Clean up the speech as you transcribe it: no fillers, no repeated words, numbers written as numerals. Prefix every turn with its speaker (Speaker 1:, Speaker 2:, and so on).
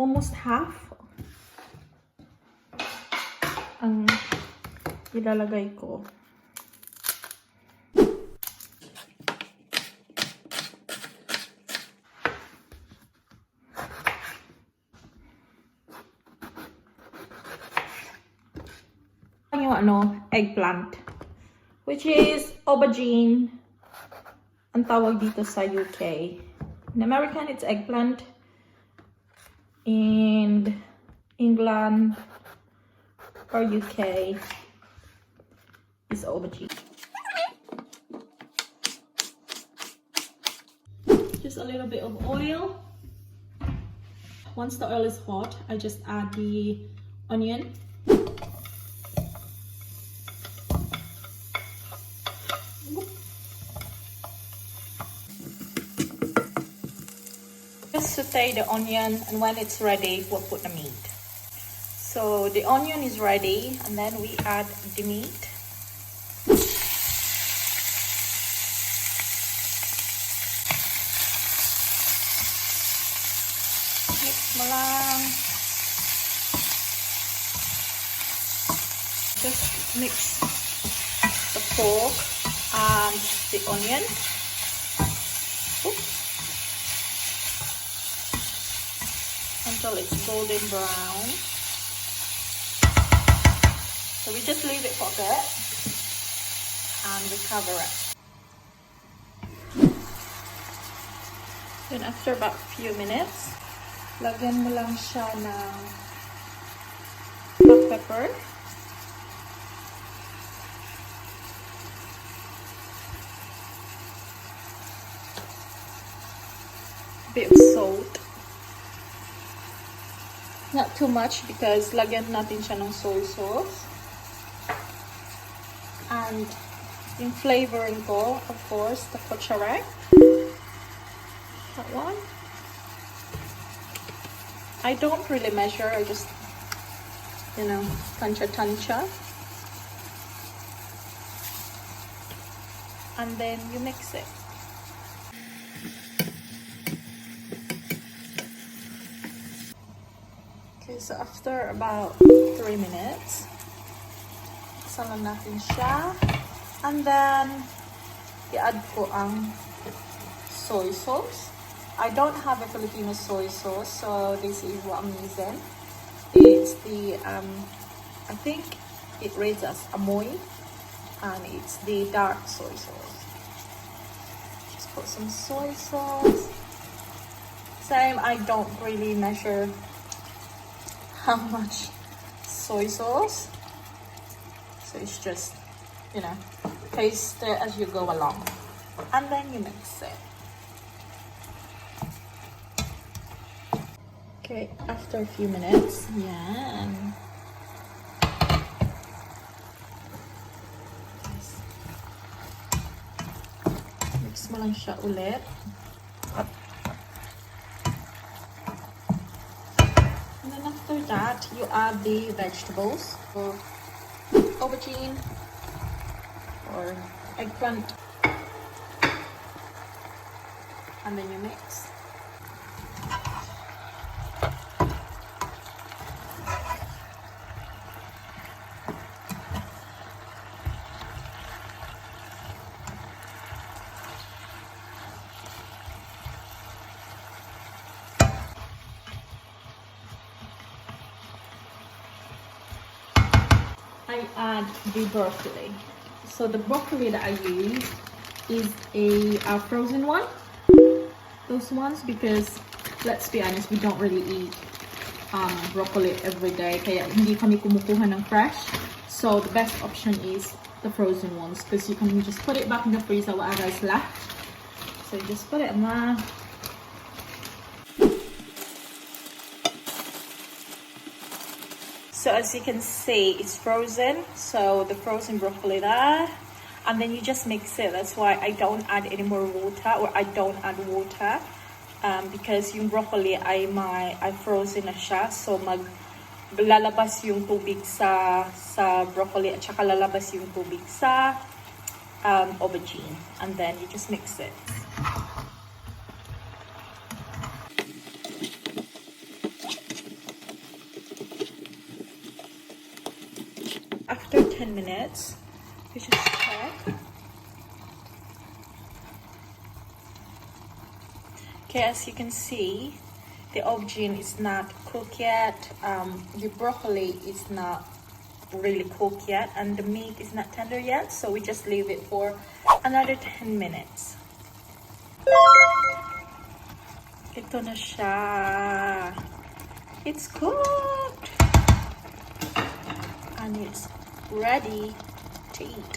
Speaker 1: almost half ang ilalagay ko. Yung eggplant, which is aubergine ang tawag dito sa UK. In American, it's eggplant. In England or UK is aubergine. Just a little bit of oil. Once the oil is hot, I just add the onion. Just saute the onion, and when it's ready, we'll put the meat. So the onion is ready, and then we add the meat. Mix mo lang. Just mix the pork and the onion. Oops. Until it's golden brown. So we just leave it for a bit and we cover it. Then after about a few minutes, lagyan mo lang siya ng black pepper, a bit of salt. Not too much because lagyan natin siya ng soy sauce. And yung flavoring ko, of course, the kocharek. That one. I don't really measure, I just, tansha. And then you mix it. Okay, so after about 3 minutes, salan natin siya. And then, i-add ko ang soy sauce. I don't have a Filipino soy sauce, so this is what I'm using. It's the, I think it reads as amoy, and it's the dark soy sauce. Just put some soy sauce. Same, I don't really measure how much soy sauce, so it's just taste it as you go along, and then you mix it. Okay, after a few minutes, mix mo lang siya ulit. After that, you add the vegetables, or aubergine or eggplant, and then you mix. I add the broccoli. So the broccoli that I use is a frozen one. Those ones, because let's be honest, we don't really eat broccoli every day. Kaya hindi kami kumukuha ng fresh. So the best option is the frozen ones, because you can just put it back in the freezer whatever is left. So you just put it in there. So as you can see, it's frozen. So the frozen broccoli there, and then you just mix it. That's why I don't add any more water, or I don't add water, because yung broccoli ay frozen na siya. So lalabas yung tubig sa broccoli, at saka lalabas yung tubig sa aubergine, and then you just mix it. 10 minutes. You just check. Okay, as you can see, the aubergine is not cooked yet. The broccoli is not really cooked yet, and the meat is not tender yet, so we just leave it for another 10 minutes. Ito na siya. It's cooked and it's ready to eat.